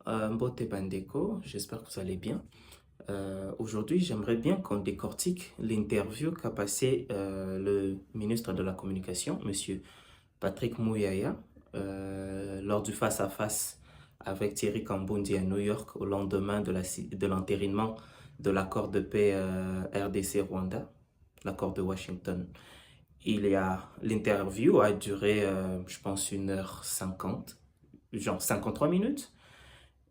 Mbote Bandeko, j'espère que vous allez bien. Aujourd'hui, j'aimerais bien qu'on décortique l'interview qu'a passé le ministre de la Communication, Monsieur Patrick Mouyaya, lors du face-à-face avec Thierry Kambundi à New York au lendemain de l'entérinement de l'accord de paix RDC-Rwanda, l'accord de Washington. L'interview a duré, je pense, 1h50, genre 53 minutes.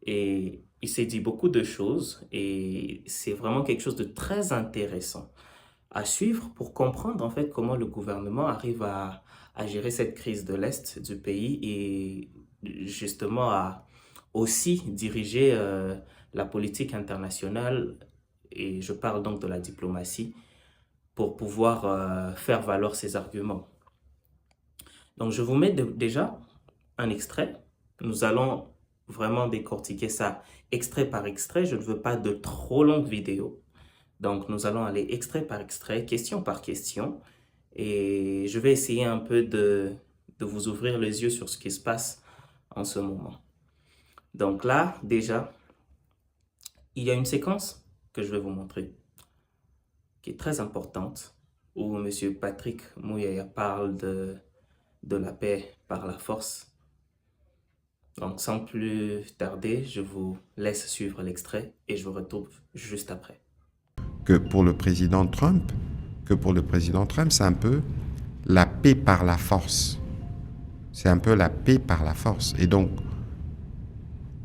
Et il s'est dit beaucoup de choses et c'est vraiment quelque chose de très intéressant à suivre pour comprendre en fait comment le gouvernement arrive à gérer cette crise de l'Est du pays et justement à aussi diriger la politique internationale, et je parle donc de la diplomatie, pour pouvoir faire valoir ses arguments. Donc je vous mets déjà un extrait. Nous allons vraiment décortiquer ça extrait par extrait. Je ne veux pas de trop longues vidéos. Donc nous allons aller extrait par extrait, question par question. Et je vais essayer un peu de vous ouvrir les yeux sur ce qui se passe en ce moment. Donc là, déjà, il y a une séquence que je vais vous montrer qui est très importante où M. Patrick Mouyaya parle de la paix par la force. Donc, sans plus tarder, je vous laisse suivre l'extrait et je vous retrouve juste après. Que pour le président Trump, c'est un peu la paix par la force. C'est un peu la paix par la force. Et donc,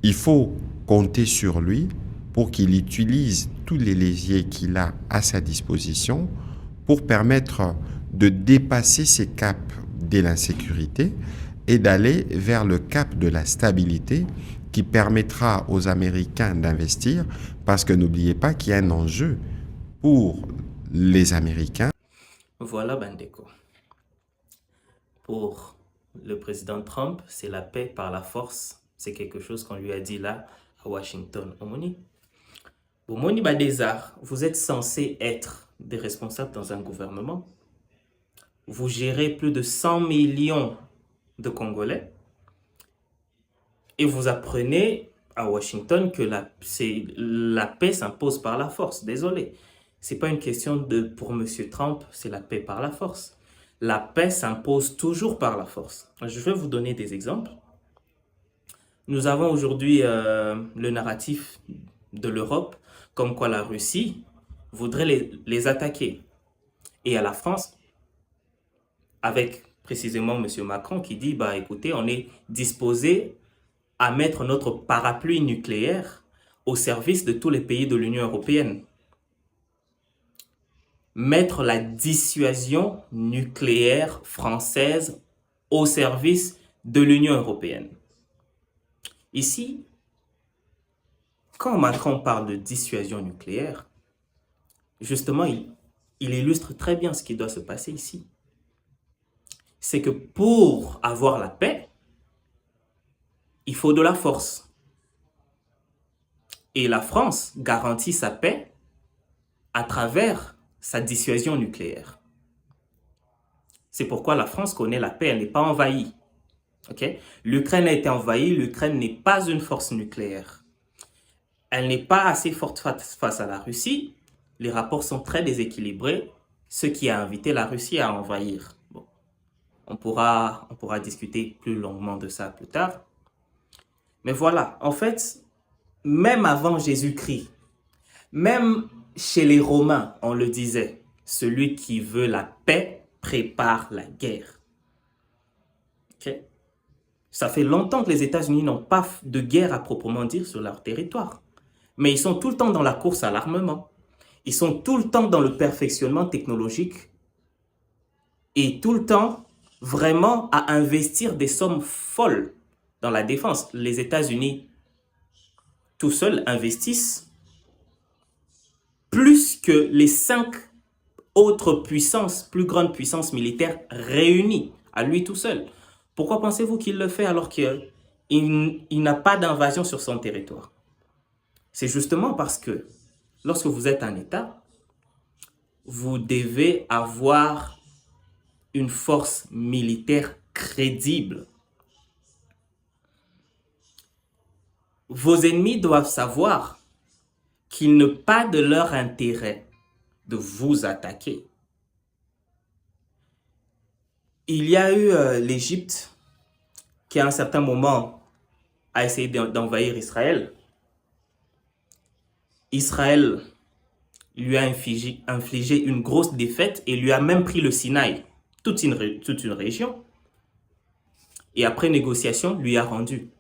il faut compter sur lui pour qu'il utilise tous les leviers qu'il a à sa disposition pour permettre de dépasser ces caps de l'insécurité et d'aller vers le cap de la stabilité qui permettra aux Américains d'investir, parce que n'oubliez pas qu'il y a un enjeu pour les Américains. Voilà Bandeko. Pour le président Trump, c'est la paix par la force. C'est quelque chose qu'on lui a dit là à Washington. Omoni Badezar, vous êtes censé être des responsables dans un gouvernement. Vous gérez plus de 100 millions de Congolais et vous apprenez à Washington que la paix s'impose par la force. Désolé, c'est pas une question de pour M. Trump, c'est la paix par la force. La paix s'impose toujours par la force. Je vais vous donner des exemples. Nous avons aujourd'hui le narratif de l'Europe comme quoi la Russie voudrait les attaquer. Et à la France, avec précisément M. Macron qui dit, bah écoutez, on est disposé à mettre notre parapluie nucléaire au service de tous les pays de l'Union européenne. Mettre la dissuasion nucléaire française au service de l'Union européenne. Ici, quand Macron parle de dissuasion nucléaire, justement, il illustre très bien ce qui doit se passer ici. C'est que pour avoir la paix, il faut de la force. Et la France garantit sa paix à travers sa dissuasion nucléaire. C'est pourquoi la France connaît la paix, elle n'est pas envahie. Okay? L'Ukraine a été envahie, l'Ukraine n'est pas une force nucléaire. Elle n'est pas assez forte face à la Russie. Les rapports sont très déséquilibrés, ce qui a invité la Russie à envahir. Bon. On pourra discuter plus longuement de ça plus tard. Mais voilà, en fait, même avant Jésus-Christ, même chez les Romains, on le disait, celui qui veut la paix prépare la guerre. Okay? Ça fait longtemps que les États-Unis n'ont pas de guerre à proprement dire sur leur territoire. Mais ils sont tout le temps dans la course à l'armement. Ils sont tout le temps dans le perfectionnement technologique et tout le temps vraiment à investir des sommes folles dans la défense. Les États-Unis, tout seuls, investissent plus que les 5 autres puissances, plus grandes puissances militaires réunies à lui tout seul. Pourquoi pensez-vous qu'il le fait alors qu'il n'a pas d'invasion sur son territoire? C'est justement parce que lorsque vous êtes un État, vous devez avoir une force militaire crédible. Vos ennemis doivent savoir qu'il n'est pas de leur intérêt de vous attaquer. Il y a eu l'Égypte qui à un certain moment a essayé d'envahir Israël. Israël lui a infligé une grosse défaite et lui a même pris le Sinaï, toute une région. Et après négociation, lui a rendu.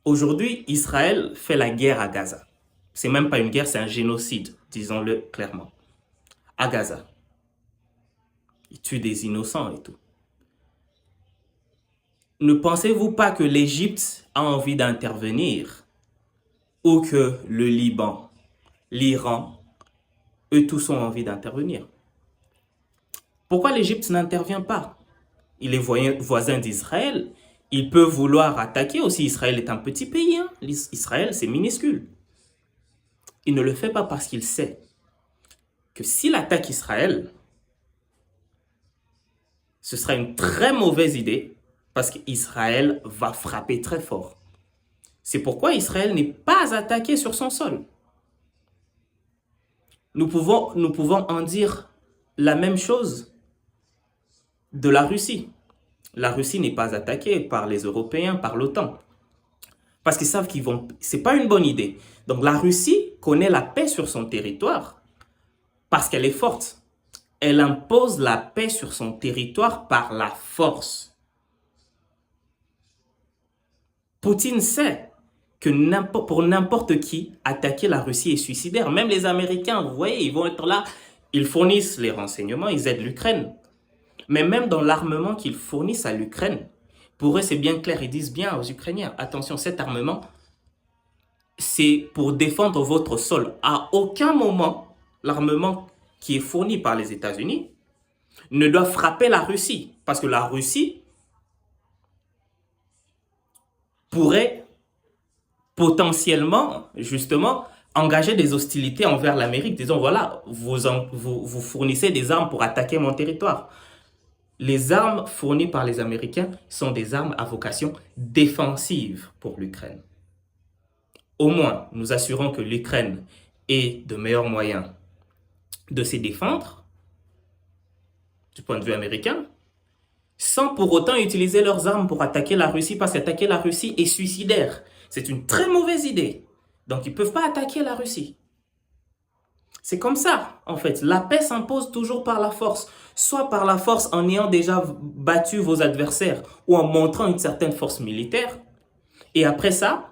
Aujourd'hui, Israël fait la guerre à Gaza. C'est même pas une guerre, c'est un génocide, disons-le clairement. À Gaza. Il tue des innocents et tout. Ne pensez-vous pas que l'Égypte a envie d'intervenir ou que le Liban, l'Iran, eux tous ont envie d'intervenir? Pourquoi l'Égypte n'intervient pas? Il est voisin d'Israël. Il peut vouloir attaquer aussi. Israël est un petit pays. Hein? Israël, c'est minuscule. Il ne le fait pas parce qu'il sait que s'il attaque Israël, ce sera une très mauvaise idée parce qu'Israël va frapper très fort. C'est pourquoi Israël n'est pas attaqué sur son sol. Nous pouvons en dire la même chose de la Russie. La Russie n'est pas attaquée par les Européens, par l'OTAN. Parce qu'ils savent qu'ils vont... C'est pas une bonne idée. Donc la Russie connaît la paix sur son territoire parce qu'elle est forte. Elle impose la paix sur son territoire par la force. Poutine sait que pour n'importe qui, attaquer la Russie est suicidaire. Même les Américains, vous voyez, ils vont être là. Ils fournissent les renseignements, ils aident l'Ukraine. Mais même dans l'armement qu'ils fournissent à l'Ukraine, pour eux, c'est bien clair. Ils disent bien aux Ukrainiens, attention, cet armement, c'est pour défendre votre sol. À aucun moment, l'armement qui est fourni par les États-Unis ne doit frapper la Russie. Parce que la Russie pourrait potentiellement, justement, engager des hostilités envers l'Amérique. Disons, voilà, vous fournissez des armes pour attaquer mon territoire. Les armes fournies par les Américains sont des armes à vocation défensive pour l'Ukraine. Au moins, nous assurons que l'Ukraine ait de meilleurs moyens de se défendre, du point de vue américain, sans pour autant utiliser leurs armes pour attaquer la Russie, parce qu'attaquer la Russie est suicidaire. C'est une très mauvaise idée. Donc, ils ne peuvent pas attaquer la Russie. C'est comme ça, en fait. La paix s'impose toujours par la force. Soit par la force en ayant déjà battu vos adversaires ou en montrant une certaine force militaire. Et après ça,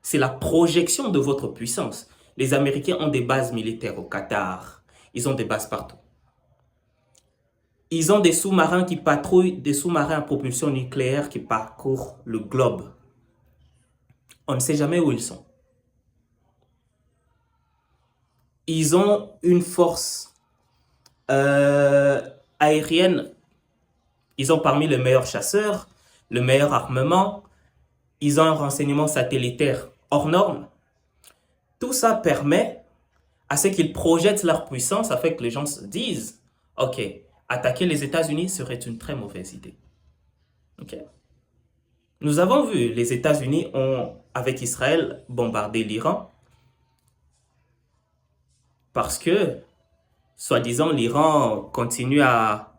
c'est la projection de votre puissance. Les Américains ont des bases militaires au Qatar. Ils ont des bases partout. Ils ont des sous-marins qui patrouillent, des sous-marins à propulsion nucléaire qui parcourent le globe. On ne sait jamais où ils sont. Ils ont une force aérienne. Ils ont parmi les meilleurs chasseurs, le meilleur armement. Ils ont un renseignement satellitaire hors norme. Tout ça permet à ce qu'ils projettent leur puissance afin que les gens se disent « Ok, attaquer les États-Unis serait une très mauvaise idée. » Ok. Nous avons vu, les États-Unis ont, avec Israël, bombardé l'Iran parce que, soi-disant, l'Iran continue à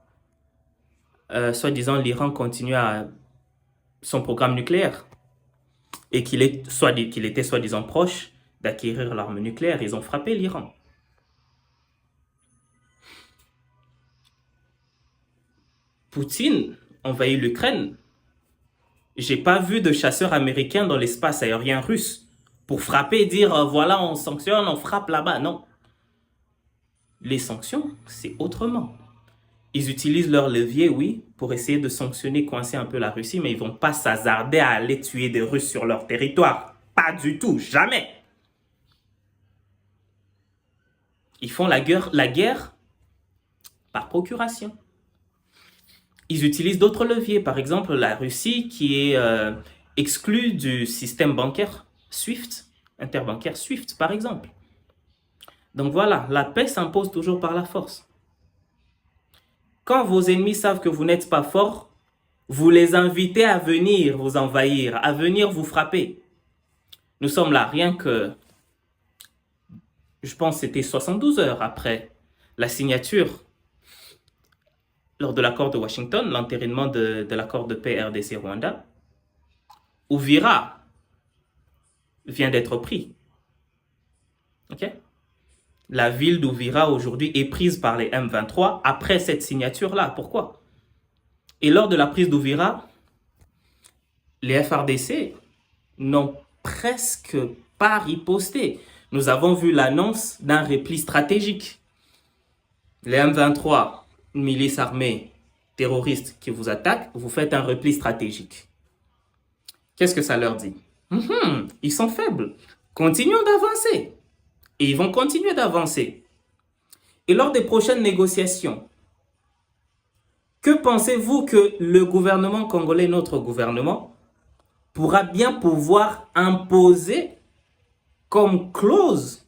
son programme nucléaire et qu'il était soi-disant proche d'acquérir l'arme nucléaire. Ils ont frappé l'Iran. Poutine envahit l'Ukraine. J'ai pas vu de chasseurs américains dans l'espace aérien russe pour frapper et dire voilà, on sanctionne, on frappe là-bas. Non. Les sanctions, c'est autrement. Ils utilisent leur levier, oui, pour essayer de sanctionner, coincer un peu la Russie, mais ils vont pas s'hasarder à aller tuer des Russes sur leur territoire. Pas du tout, jamais. Ils font la guerre par procuration. Ils utilisent d'autres leviers. Par exemple, la Russie qui est exclue du système bancaire SWIFT, interbancaire SWIFT, par exemple. Donc voilà, la paix s'impose toujours par la force. Quand vos ennemis savent que vous n'êtes pas fort, vous les invitez à venir vous envahir, à venir vous frapper. Nous sommes là rien que, je pense que c'était 72 heures après la signature lors de l'accord de Washington, l'entérinement de l'accord de paix RDC-Rwanda. Uvira vient d'être pris. Ok? La ville d'Uvira aujourd'hui est prise par les M23 après cette signature-là. Pourquoi? Et lors de la prise d'Uvira, les FRDC n'ont presque pas riposté. Nous avons vu l'annonce d'un repli stratégique. Les M23, une milice armée terroriste qui vous attaque, vous faites un repli stratégique. Qu'est-ce que ça leur dit? Ils sont faibles. Continuons d'avancer. Et ils vont continuer d'avancer. Et lors des prochaines négociations, que pensez-vous que le gouvernement congolais, notre gouvernement, pourra bien pouvoir imposer comme clause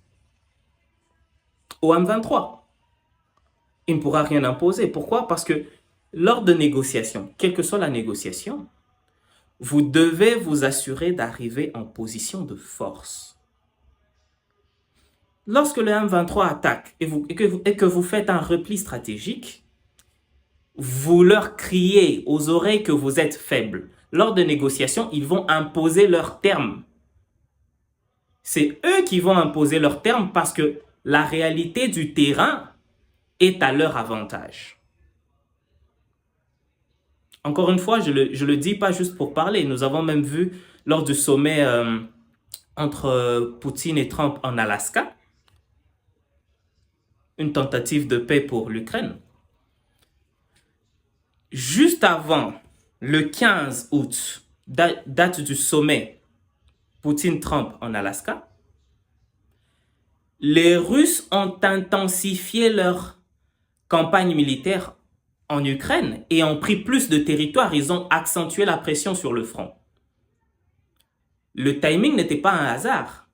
au M23? Il ne pourra rien imposer. Pourquoi? Parce que lors de négociations, quelle que soit la négociation, vous devez vous assurer d'arriver en position de force. Lorsque le M23 attaque et que vous faites un repli stratégique, vous leur criez aux oreilles que vous êtes faibles. Lors de négociations, ils vont imposer leurs termes. C'est eux qui vont imposer leurs termes parce que la réalité du terrain est à leur avantage. Encore une fois, je le dis pas juste pour parler. Nous avons même vu lors du sommet entre Poutine et Trump en Alaska, une tentative de paix pour l'Ukraine. Juste avant le 15 août, date du sommet Poutine-Trump en Alaska, les Russes ont intensifié leur campagne militaire en Ukraine et ont pris plus de territoire. Ils ont accentué la pression sur le front. Le timing n'était pas un hasard.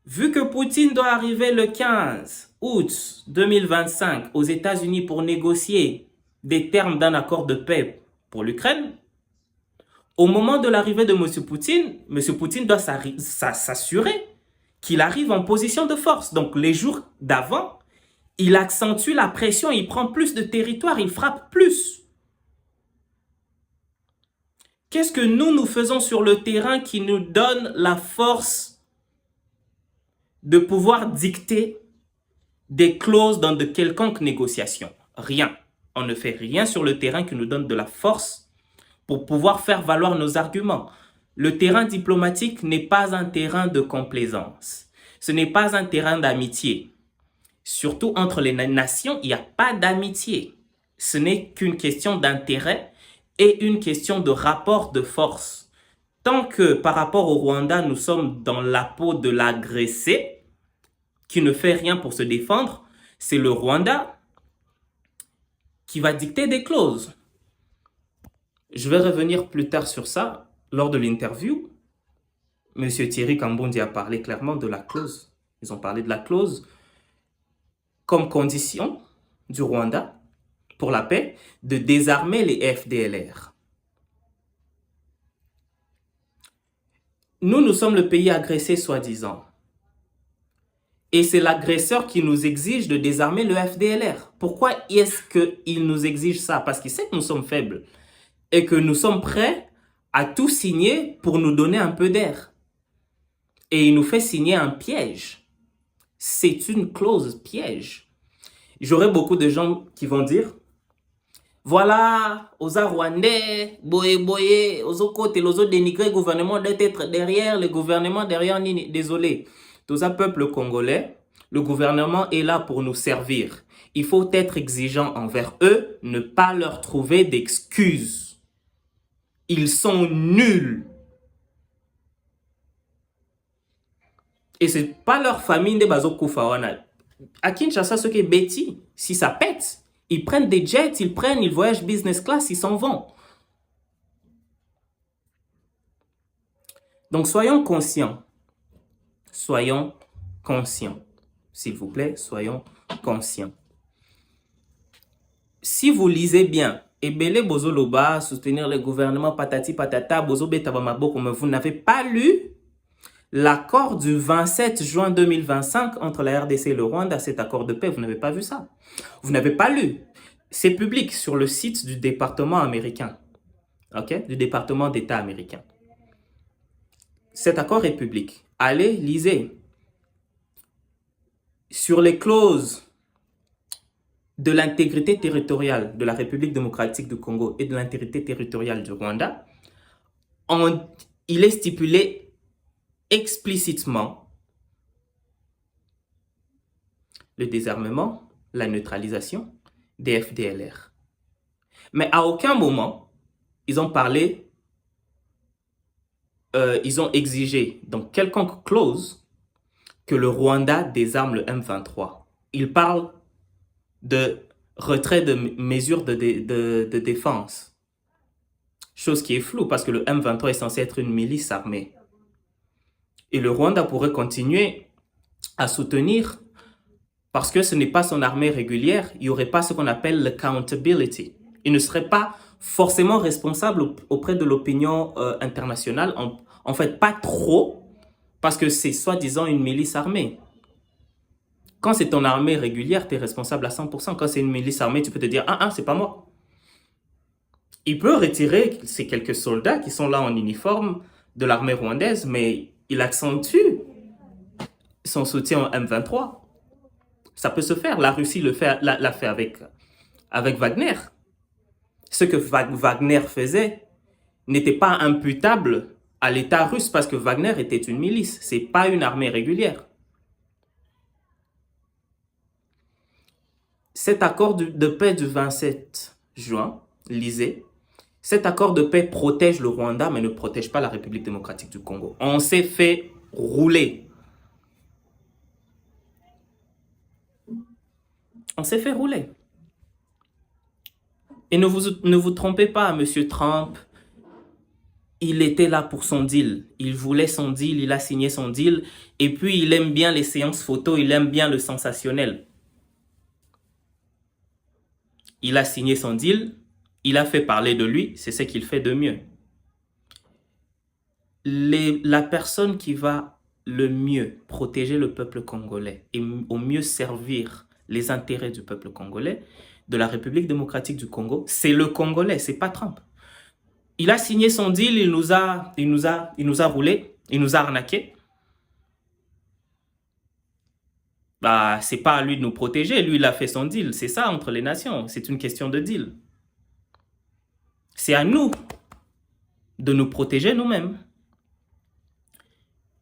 Vu que Poutine doit arriver le 15 août 2025 aux États-Unis pour négocier des termes d'un accord de paix pour l'Ukraine, au moment de l'arrivée de M. Poutine doit s'assurer qu'il arrive en position de force. Donc les jours d'avant, il accentue la pression, il prend plus de territoire, il frappe plus. Qu'est-ce que nous faisons sur le terrain qui nous donne la force de pouvoir dicter des clauses dans de quelconques négociations? Rien. On ne fait rien sur le terrain qui nous donne de la force pour pouvoir faire valoir nos arguments. Le terrain diplomatique n'est pas un terrain de complaisance. Ce n'est pas un terrain d'amitié. Surtout entre les nations, il n'y a pas d'amitié. Ce n'est qu'une question d'intérêt et une question de rapport de force. Tant que par rapport au Rwanda, nous sommes dans la peau de l'agressé, qui ne fait rien pour se défendre, c'est le Rwanda qui va dicter des clauses. Je vais revenir plus tard sur ça. Lors de l'interview, M. Thierry Kambondi a parlé clairement de la clause. Ils ont parlé de la clause comme condition du Rwanda pour la paix de désarmer les FDLR. Nous sommes le pays agressé soi-disant. Et c'est l'agresseur qui nous exige de désarmer le FDLR. Pourquoi est-ce qu'il nous exige ça? Parce qu'il sait que nous sommes faibles et que nous sommes prêts à tout signer pour nous donner un peu d'air. Et il nous fait signer un piège. C'est une clause piège. J'aurai beaucoup de gens qui vont dire, voilà, aux Rwandais, boye, aux autres côtés, aux autres dénigrés, le gouvernement doit être derrière, le gouvernement derrière, désolé. Tous un peuple congolais, le gouvernement est là pour nous servir. Il faut être exigeant envers eux, ne pas leur trouver d'excuses. Ils sont nuls. Et c'est pas leur famille de Bazo Koufawana. À Kinshasa, ce qui est bêtis, si ça pète, ils prennent des jets, ils voyagent business class, ils s'en vont. Donc soyons conscients. Soyons conscients. S'il vous plaît, soyons conscients. Si vous lisez bien, Ebele Bozoloba, soutenir le gouvernement patati patata, Bozo Betabamabo, comme vous n'avez pas lu l'accord du 27 juin 2025 entre la RDC et le Rwanda, cet accord de paix, vous n'avez pas vu ça. Vous n'avez pas lu. C'est public sur le site du département américain, ok, du département d'État américain. Cet accord est public. Allez, lisez. Sur les clauses de l'intégrité territoriale de la République démocratique du Congo et de l'intégrité territoriale du Rwanda, il est stipulé explicitement le désarmement, la neutralisation des FDLR. Mais à aucun moment, ils ont parlé, ils ont exigé dans quelconque clause que le Rwanda désarme le M23. Ils parlent de retrait de mesures de défense. Chose qui est floue parce que le M23 est censé être une milice armée. Et le Rwanda pourrait continuer à soutenir parce que ce n'est pas son armée régulière, il n'y aurait pas ce qu'on appelle l'accountability. Il ne serait pas forcément responsable auprès de l'opinion internationale, en fait pas trop, parce que c'est soi-disant une milice armée. Quand c'est ton armée régulière, tu es responsable à 100%. Quand c'est une milice armée, tu peux te dire « Ah, c'est pas moi ». Il peut retirer ces quelques soldats qui sont là en uniforme de l'armée rwandaise, mais il accentue son soutien au M23. Ça peut se faire. La Russie l'a fait avec Wagner. Ce que Wagner faisait n'était pas imputable à l'État russe parce que Wagner était une milice. Ce n'est pas une armée régulière. Cet accord de paix du 27 juin, lisez, cet accord de paix protège le Rwanda mais ne protège pas la République démocratique du Congo. On s'est fait rouler. On s'est fait rouler. Et ne vous trompez pas, M. Trump, il était là pour son deal. Il voulait son deal, il a signé son deal. Et puis, il aime bien les séances photos, il aime bien le sensationnel. Il a signé son deal, il a fait parler de lui, c'est ce qu'il fait de mieux. La personne qui va le mieux protéger le peuple congolais et au mieux servir les intérêts du peuple congolais, de la République démocratique du Congo, c'est le Congolais, c'est pas Trump. Il a signé son deal, il nous a roulé, il nous a arnaqué. Bah, c'est pas à lui de nous protéger, lui il a fait son deal, c'est ça entre les nations, c'est une question de deal. C'est à nous de nous protéger nous-mêmes.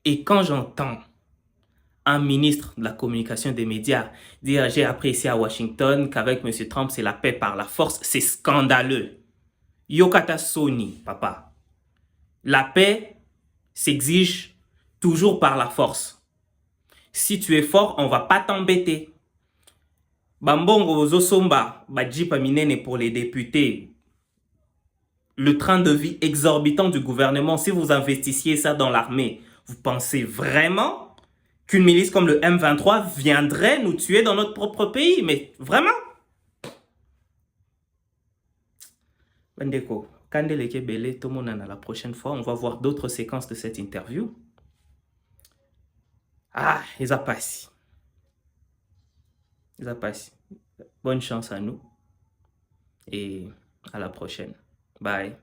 Et quand j'entends un ministre de la communication des médias dire « J'ai appris ici à Washington qu'avec M. Trump, c'est la paix par la force », c'est scandaleux. Yokata Sony, papa. La paix s'exige toujours par la force. Si tu es fort, on ne va pas t'embêter. Bambongo Zosomba, Badjipa Minene pour les députés. Le train de vie exorbitant du gouvernement, si vous investissiez ça dans l'armée, vous pensez vraiment qu'une milice comme le M23 viendrait nous tuer dans notre propre pays? Mais vraiment? Bandeko, Kandeleke Bele, Tomonana, la prochaine fois, on va voir d'autres séquences de cette interview. Ah, ils ont passé. Ils ont passé. Bonne chance à nous. Et à la prochaine. Bye.